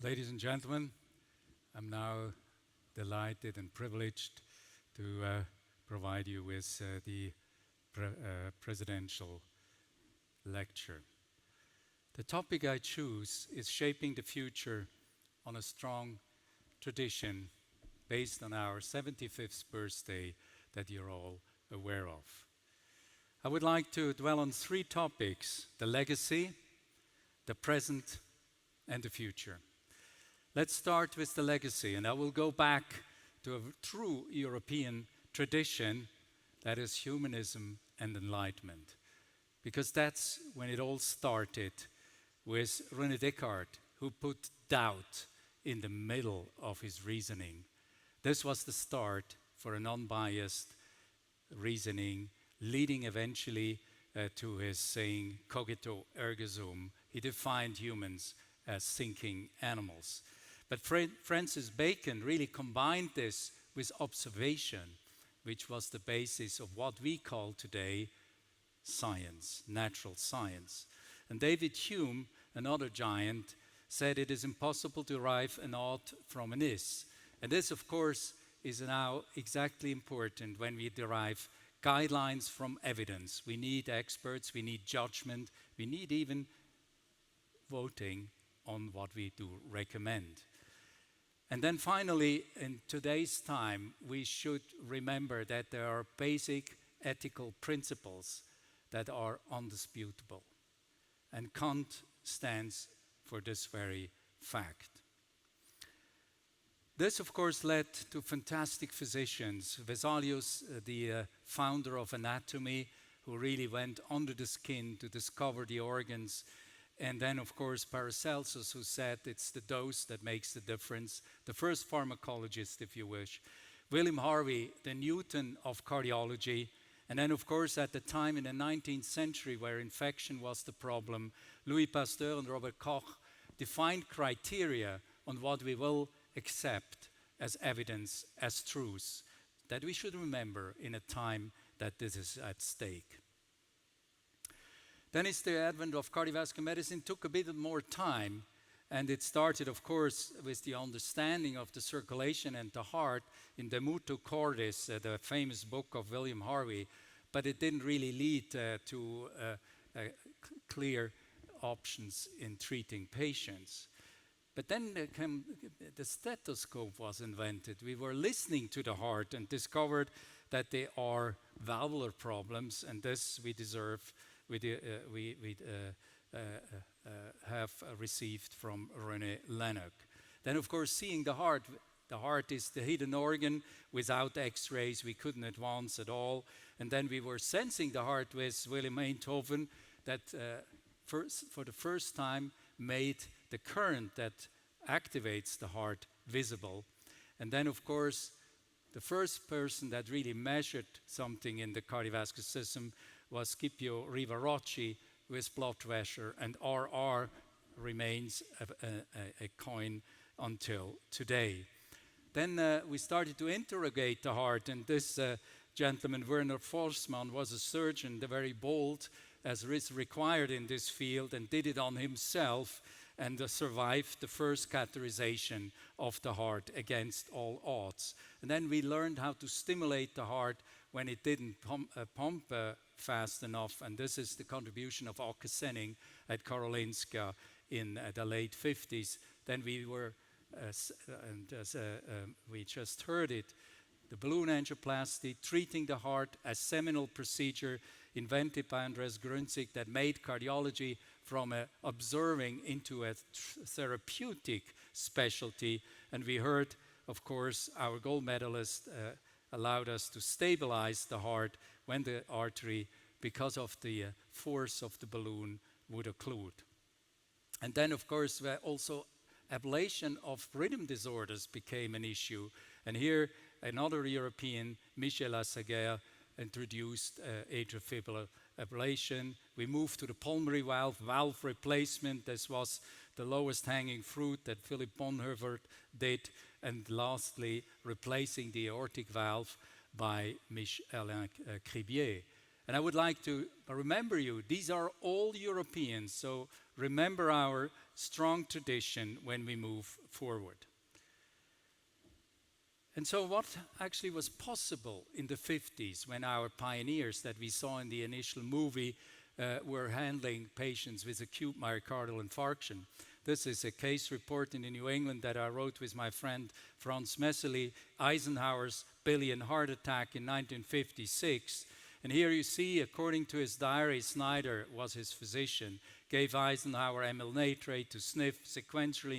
Ladies and gentlemen, I'm now delighted and privileged to provide you with the presidential lecture. The topic I choose is shaping the future on a strong tradition based on our 75th birthday that you're all aware of. I would like to dwell on three topics: the legacy, the present, and the future. Let's start with the legacy, and I will go back to a true European tradition, that is humanism and enlightenment. Because that's when it all started, with René Descartes, who put doubt in the middle of his reasoning. This was the start for an unbiased reasoning, leading eventually to his saying, cogito ergo sum. He defined humans as thinking animals. But Francis Bacon really combined this with observation, which was the basis of what we call today science, natural science. And David Hume, another giant, said it is impossible to derive an ought from an is. And this, of course, is now exactly important when we derive guidelines from evidence. We need experts, we need judgment, we need even voting on what we do recommend. And then finally, in today's time, we should remember that there are basic ethical principles that are undisputable. And Kant stands for this very fact. This, of course, led to fantastic physicians. Vesalius, the founder of anatomy, who really went under the skin to discover the organs. And then, of course, Paracelsus, who said it's the dose that makes the difference. The first pharmacologist, if you wish. William Harvey, the Newton of cardiology. And then, of course, at the time in the 19th century where infection was the problem, Louis Pasteur and Robert Koch defined criteria on what we will accept as evidence, as truths, that we should remember in a time that this is at stake. Then it's the advent of cardiovascular medicine. Took a bit more time, and it started, of course, with the understanding of the circulation and the heart in De Motu Cordis, the famous book of William Harvey, but it didn't really lead to clear options in treating patients. But then the stethoscope was invented. We were listening to the heart and discovered that there are valvular problems, and this we have received from René Laennec. Then, of course, seeing the heart is the hidden organ. Without X-rays, we couldn't advance at all. And then we were sensing the heart with Wilhelm Einthoven that for the first time made the current that activates the heart visible. And then, of course, the first person that really measured something in the cardiovascular system was Scipio Rivarocci with blood pressure, and RR remains a coin until today. Then we started to interrogate the heart, and this gentleman, Werner Forssmann, was a surgeon, very bold, as is required in this field, and did it on himself, and survived the first catheterization of the heart against all odds. And then we learned how to stimulate the heart when it didn't pump fast enough, and this is the contribution of Åke Senning at Karolinska in the late 50s. Then we were, and as we just heard it, the balloon angioplasty, treating the heart, a seminal procedure invented by Andreas Grünzig that made cardiology from observing into a therapeutic specialty. And we heard, of course, our gold medalist allowed us to stabilize the heart when the artery, because of the force of the balloon, would occlude. And then, of course, also ablation of rhythm disorders became an issue. And here, another European, Michel Assaguer, introduced atrial ablation. We moved to the pulmonary valve replacement. This was the lowest hanging fruit that Philip Bonhoeffer did. And lastly, replacing the aortic valve by Michel-Alain Cribier. And I would like to remember you, these are all Europeans, so remember our strong tradition when we move forward. And so what actually was possible in the 50s when our pioneers that we saw in the initial movie were handling patients with acute myocardial infarction. This is a case report in the New England that I wrote with my friend Franz Messeli, Eisenhower's billion heart attack in 1956. And here you see, according to his diary, Snyder was his physician, gave Eisenhower amyl nitrate to sniff, sequentially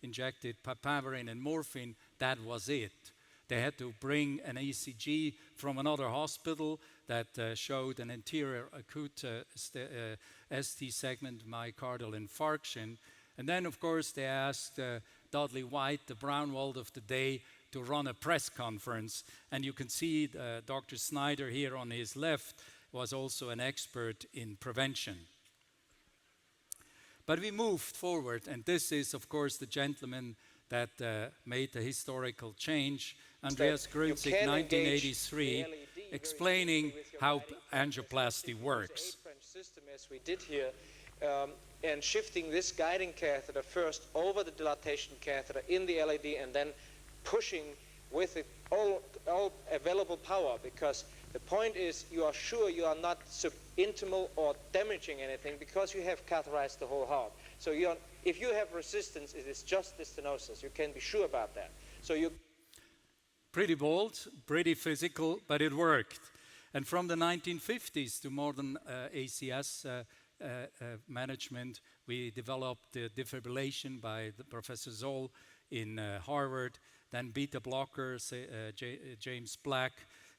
injected papaverine and morphine. That was it. They had to bring an ECG from another hospital that showed an anterior acute ST segment myocardial infarction. And then, of course, they asked Dudley White, the Brownwald of the day, to run a press conference. And you can see Dr. Snyder here on his left was also an expert in prevention. But we moved forward, and this is, of course, the gentleman that made the historical change, Andreas Grünzig, 1983, explaining how angioplasty works. System as we did here, and shifting this guiding catheter first over the dilatation catheter in the LAD and then pushing with it all available power, because the point is you are sure you are not subintimal or damaging anything because you have catheterized the whole heart. So if you have resistance, it is just the stenosis. You can be sure about that. So you pretty bold, pretty physical, but it worked. And from the 1950s to modern ACS management, we developed the defibrillation by Professor Zoll in Harvard, then beta blockers, James Black,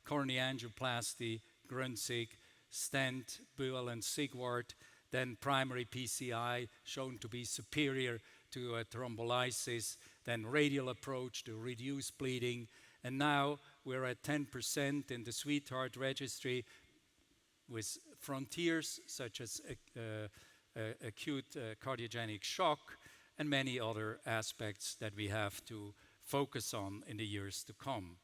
coronary angioplasty, Grünzig, stent, Buell and Sigwart, then primary PCI shown to be superior to thrombolysis, then radial approach to reduce bleeding, and now we're at 10% in the Sweetheart registry with frontiers such as acute cardiogenic shock and many other aspects that we have to focus on in the years to come.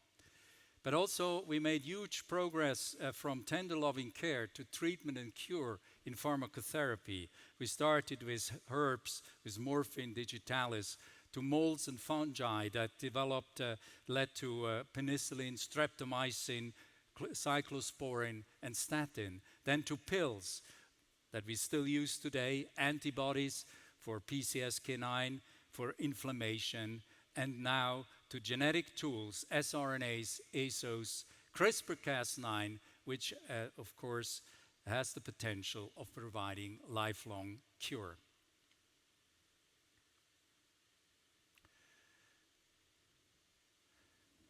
But also we made huge progress from tender loving care to treatment and cure in pharmacotherapy. We started with herbs, with morphine digitalis, to molds and fungi that developed, led to penicillin, streptomycin, cyclosporin, and statin. Then to pills that we still use today, antibodies for PCSK9, for inflammation, and now to genetic tools, sRNAs, ASOs, CRISPR-Cas9, which of course has the potential of providing lifelong cure.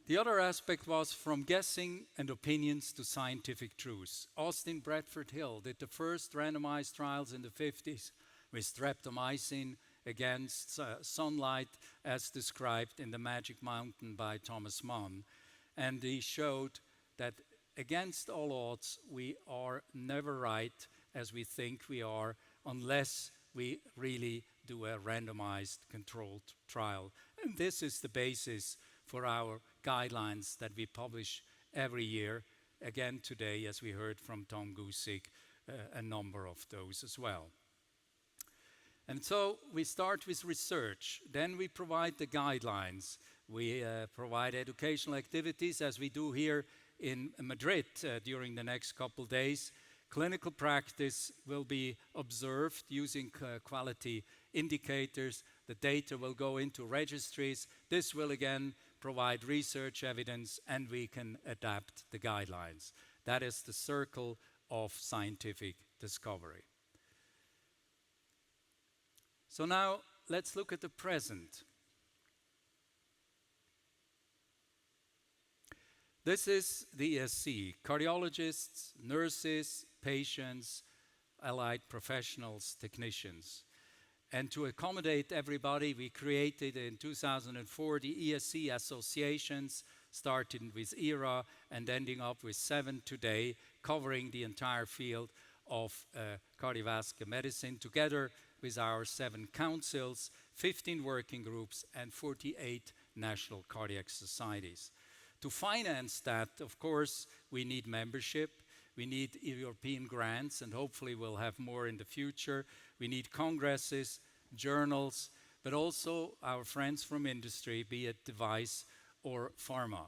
The other aspect was from guessing and opinions to scientific truths. Austin Bradford Hill did the first randomized trials in the 50s with streptomycin against sunlight as described in The Magic Mountain by Thomas Mann. And he showed that against all odds, we are never right as we think we are unless we really do a randomized controlled trial. And this is the basis for our guidelines that we publish every year. Again today, as we heard from Tom Gusick, a number of those as well. And so we start with research, then we provide the guidelines. We provide educational activities as we do here in Madrid during the next couple days. Clinical practice will be observed using quality indicators. The data will go into registries. This will again provide research evidence, and we can adapt the guidelines. That is the circle of scientific discovery. So now let's look at the present. This is the ESC, cardiologists, nurses, patients, allied professionals, technicians. And to accommodate everybody, we created in 2004 the ESC associations, starting with ERA and ending up with 7 today, covering the entire field of cardiovascular medicine, together with our 7 councils, 15 working groups, and 48 national cardiac societies. To finance that, of course, we need membership. We need European grants, and hopefully we'll have more in the future. We need congresses, journals, but also our friends from industry, be it device or pharma.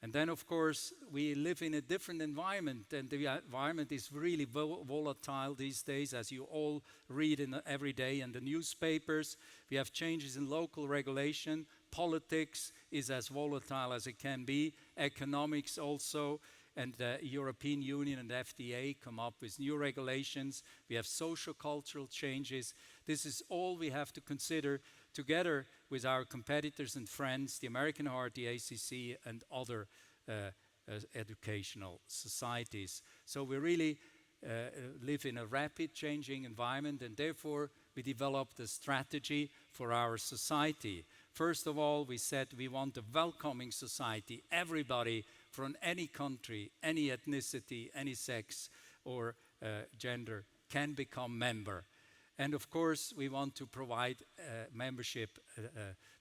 And then, of course, we live in a different environment, and the environment is really volatile these days, as you all read every day in the newspapers. We have changes in local regulation. Politics is as volatile as it can be. Economics also, and the European Union and FDA come up with new regulations. We have social-cultural changes. This is all we have to consider together with our competitors and friends, the American Heart, the ACC, and other educational societies. So we really live in a rapid changing environment, and therefore we developed a strategy for our society. First of all, we said we want a welcoming society. Everybody from any country, any ethnicity, any sex or gender can become member. And of course, we want to provide membership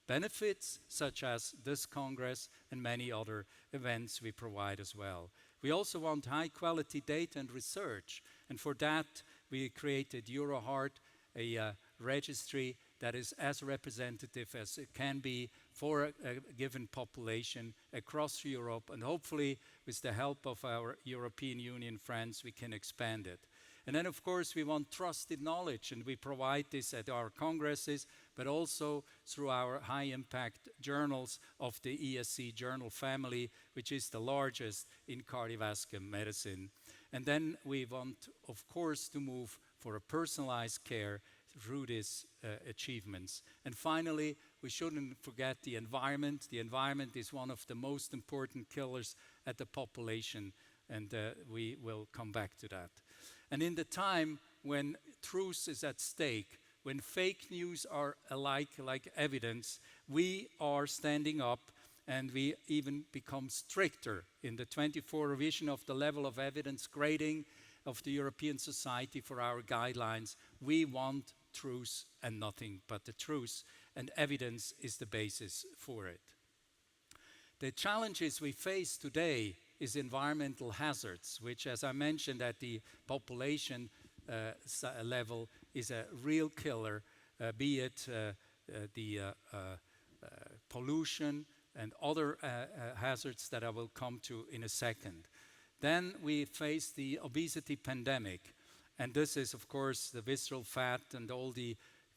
benefits, such as this Congress and many other events we provide as well. We also want high-quality data and research, and for that, we created EuroHeart, a registry that is as representative as it can be for a given population across Europe, and hopefully, with the help of our European Union friends, we can expand it. And then, of course, we want trusted knowledge, and we provide this at our congresses, but also through our high-impact journals of the ESC journal family, which is the largest in cardiovascular medicine. And then we want, of course, to move for a personalized care through these achievements. And finally, we shouldn't forget the environment. The environment is one of the most important killers at the population, and we will come back to that. And in the time when truth is at stake, when fake news are alike like evidence, we are standing up, and we even become stricter in the 24 revision of the level of evidence grading of the European Society for our guidelines. We want truth and nothing but the truth, and evidence is the basis for it. The challenges we face today is environmental hazards, which, as I mentioned, at the population level is a real killer, be it the pollution and other hazards that I will come to in a second. Then we face the obesity pandemic, and this is, of course, the visceral fat and all the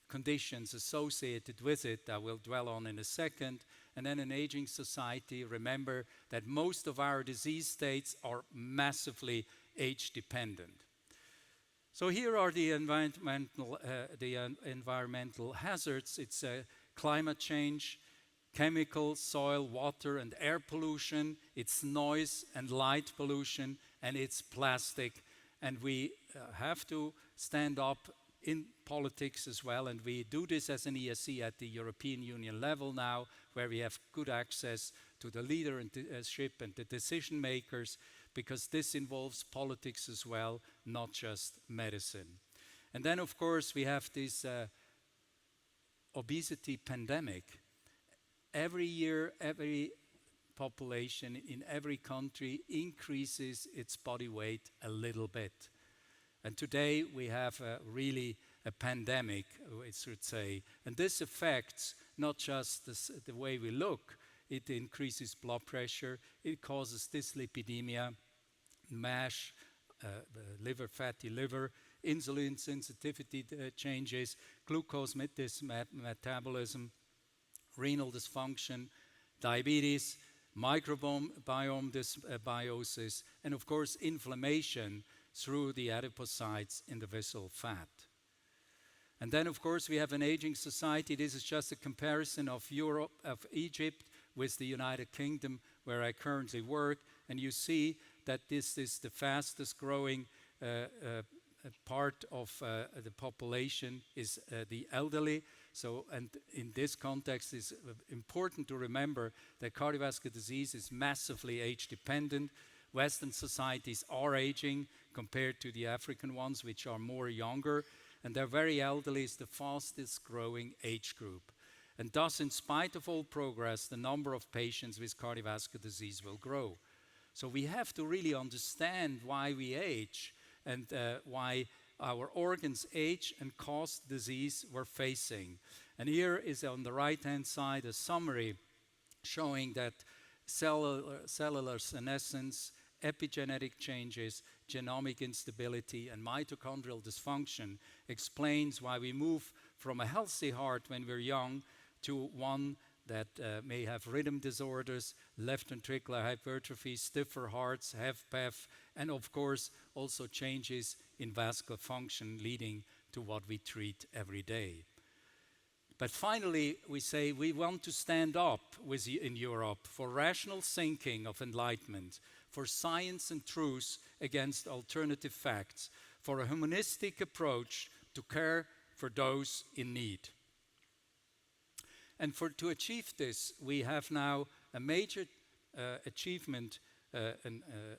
conditions associated with it I will dwell on in a second. And then an aging society, remember that most of our disease states are massively age-dependent. So here are the environmental hazards. It's climate change, chemical, soil, water, and air pollution. It's noise and light pollution, and it's plastic. And we have to stand up in politics as well, and we do this as an ESC at the European Union level now, where we have good access to the leadership and the decision makers, because this involves politics as well, not just medicine. And then, of course, we have this obesity pandemic. Every year, every population in every country increases its body weight a little bit. And today we have really a pandemic, I should say. And this affects not just the way we look, it increases blood pressure, it causes dyslipidemia, MASH, fatty liver, insulin sensitivity changes, glucose metabolism, renal dysfunction, diabetes, microbiome dysbiosis, and of course inflammation through the adipocytes in the visceral fat. And then, of course, we have an aging society. This is just a comparison of Europe, of Egypt with the United Kingdom, where I currently work. And you see that this is the fastest growing part of the population is the elderly. So, and in this context, it's important to remember that cardiovascular disease is massively age-dependent. Western societies are aging compared to the African ones, which are more younger, and they're very elderly is the fastest growing age group. And thus, in spite of all progress, the number of patients with cardiovascular disease will grow. So we have to really understand why we age and why our organs age and cause disease we're facing. And here is on the right-hand side a summary showing that cellular senescence, epigenetic changes, genomic instability, and mitochondrial dysfunction explains why we move from a healthy heart when we're young to one that may have rhythm disorders, left ventricular hypertrophy, stiffer hearts, HFpEF, and of course also changes in vascular function leading to what we treat every day. But finally, we say we want to stand up in Europe for rational thinking of enlightenment, for science and truth against alternative facts, for a humanistic approach to care for those in need. And to achieve this, we have now a major achievement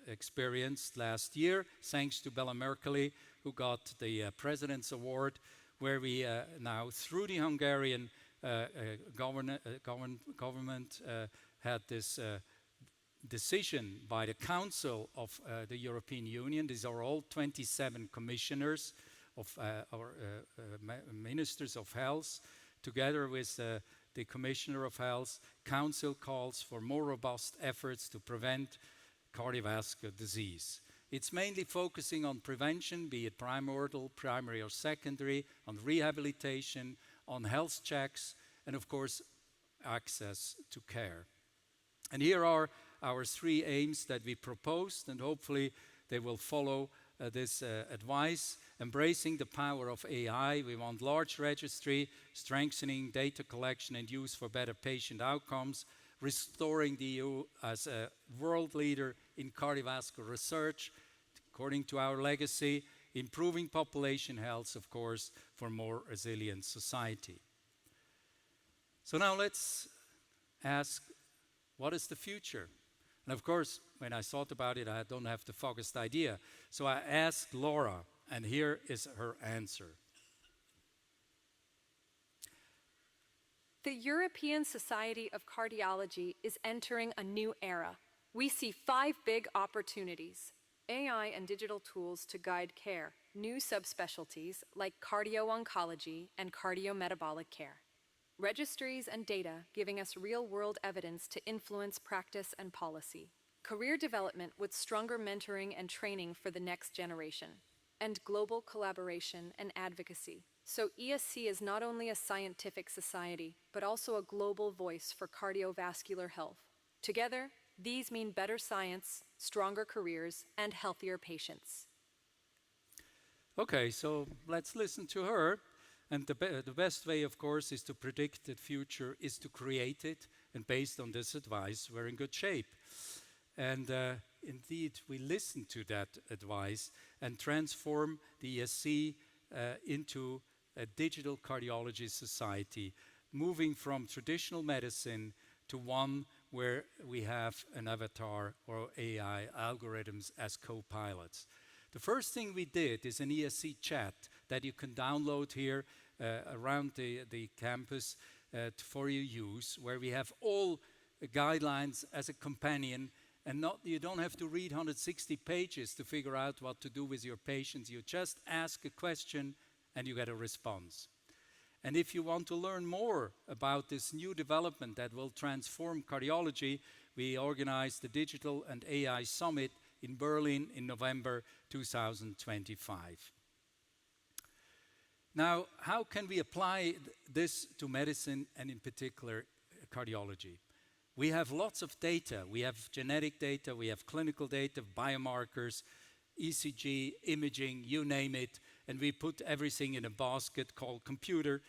experienced last year, thanks to Bela Merkeli, who got the President's Award, where we now, through the Hungarian government, had this decision by the Council of the European Union. These are all 27 commissioners of our ministers of health, together with the Commissioner of Health. Council calls for more robust efforts to prevent cardiovascular disease. It's mainly focusing on prevention, be it primordial, primary or secondary, on rehabilitation, on health checks, and of course, access to care. And here are our 3 aims that we proposed, and hopefully they will follow this advice. Embracing the power of AI, we want large registry, strengthening data collection and use for better patient outcomes, restoring the EU as a world leader in cardiovascular research, according to our legacy, improving population health, of course, for more resilient society. So now let's ask, what is the future? And of course, when I thought about it, I don't have the foggiest idea. So I asked Laura, and here is her answer. The European Society of Cardiology is entering a new era. We see 5 big opportunities: AI and digital tools to guide care, new subspecialties like cardio-oncology and cardiometabolic care, registries and data giving us real-world evidence to influence practice and policy, career development with stronger mentoring and training for the next generation, and global collaboration and advocacy. So ESC is not only a scientific society, but also a global voice for cardiovascular health. Together, these mean better science, stronger careers, and healthier patients. Okay, so let's listen to her. And the best way, of course, is to predict the future, is to create it. And based on this advice, we're in good shape. And indeed, we listen to that advice and transform the ESC into a digital cardiology society, moving from traditional medicine to one where we have an avatar or AI algorithms as co-pilots. The first thing we did is an ESC chat that you can download here around the campus for your use, where we have all guidelines as a companion, and you don't have to read 160 pages to figure out what to do with your patients. You just ask a question and you get a response. And if you want to learn more about this new development that will transform cardiology, we organized the Digital and AI Summit in Berlin in November 2025. Now, how can we apply this to medicine and in particular cardiology? We have lots of data. We have genetic data, we have clinical data, biomarkers, ECG, imaging, you name it, and we put everything in a basket called computer,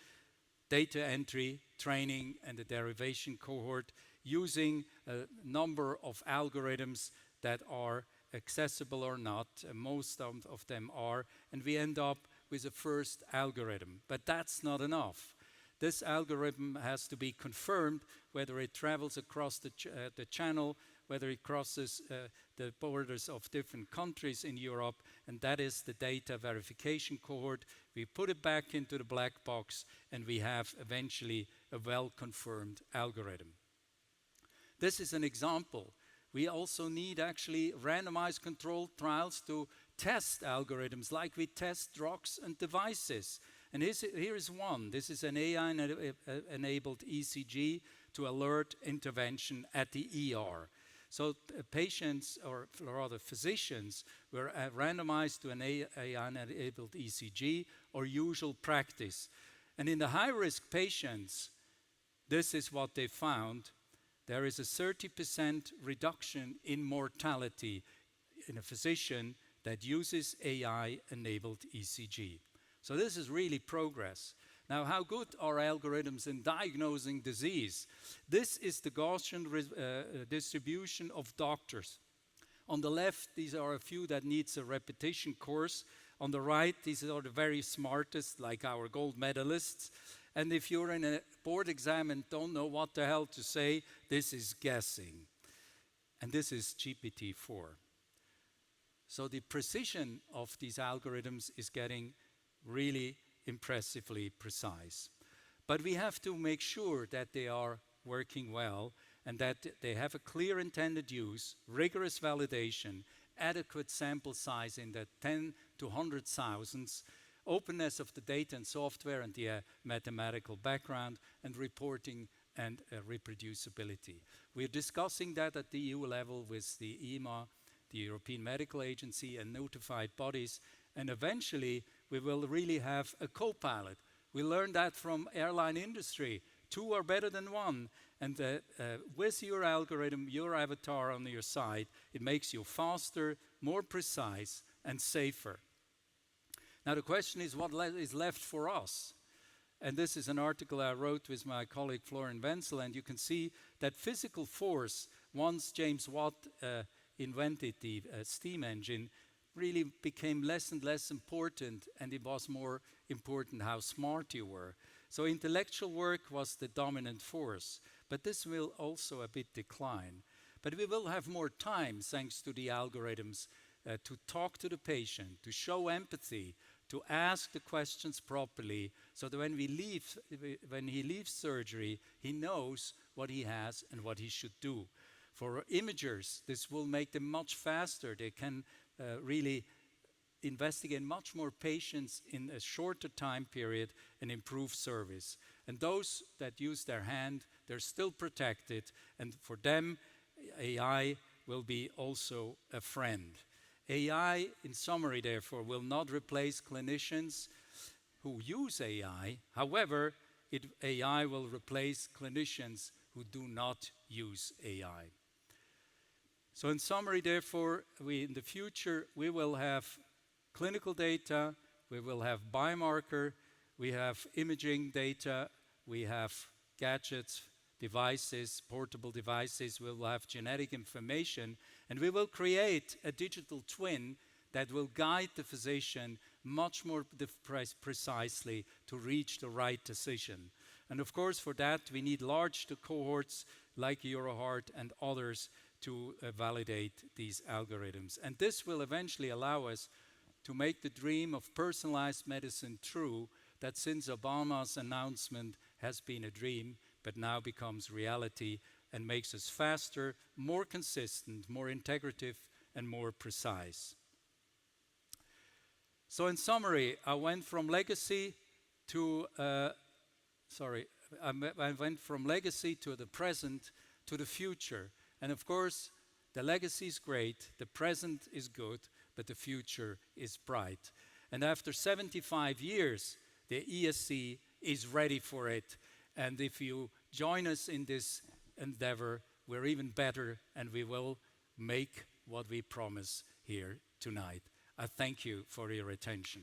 data entry, training, and a derivation cohort using a number of algorithms that are accessible or not. Most of them are, and we end up with a first algorithm. But that's not enough. This algorithm has to be confirmed, whether it travels across the channel, whether it crosses the borders of different countries in Europe, and that is the data verification cohort. We put it back into the black box, and we have eventually a well-confirmed algorithm. This is an example We also need actually randomized controlled trials to test algorithms like we test drugs and devices. And here is one. This is an AI-enabled ECG to alert intervention at the ER. So patients, or rather physicians, were randomized to an AI-enabled ECG or usual practice. And in the high-risk patients, this is what they found. There is a 30% reduction in mortality in a physician that uses AI-enabled ECG. So this is really progress. Now, how good are algorithms in diagnosing disease? This is the Gaussian distribution of doctors. On the left, these are a few that needs a repetition course. On the right, these are the very smartest, like our gold medalists. And if you're in a board exam and don't know what the hell to say, this is guessing. And this is GPT-4. So the precision of these algorithms is getting really impressively precise. But we have to make sure that they are working well and that they have a clear intended use, rigorous validation, adequate sample size in the 10 to 100,000s, openness of the data and software and the mathematical background, and reporting and reproducibility. We're discussing that at the EU level with the EMA, the European Medical Agency, and notified bodies, and eventually we will really have a co-pilot. We learned that from airline industry. 2 are better than 1. And with your algorithm, your avatar on your side, it makes you faster, more precise, and safer. Now the question is, what is left for us? And this is an article I wrote with my colleague Florian Wenzel, and you can see that physical force, once James Watt invented the steam engine, really became less and less important, and it was more important how smart you were. So intellectual work was the dominant force, but this will also a bit decline. But we will have more time, thanks to the algorithms, to talk to the patient, to show empathy, to ask the questions properly, so that when he leaves surgery, he knows what he has and what he should do. For imagers, this will make them much faster. They can really investigate much more patients in a shorter time period and improve service. And those that use their hand, they're still protected, and for them, AI will be also a friend. AI, in summary, therefore, will not replace clinicians who use AI. However, AI will replace clinicians who do not use AI. So in summary, therefore, in the future, we will have clinical data, we will have biomarker, we have imaging data, we have gadgets, devices, portable devices, we will have genetic information, and we will create a digital twin that will guide the physician much more precisely to reach the right decision. And of course, for that, we need large cohorts like EuroHeart and others to validate these algorithms. And this will eventually allow us to make the dream of personalized medicine true, that since Obama's announcement has been a dream, but now becomes reality and makes us faster, more consistent, more integrative, and more precise. So in summary, I went from legacy to, I went from legacy to the present to the future. And of course, the legacy is great, the present is good, but the future is bright. And after 75 years, the ESC is ready for it. And if you join us in this endeavor, we're even better, and we will make what we promise here tonight. I thank you for your attention.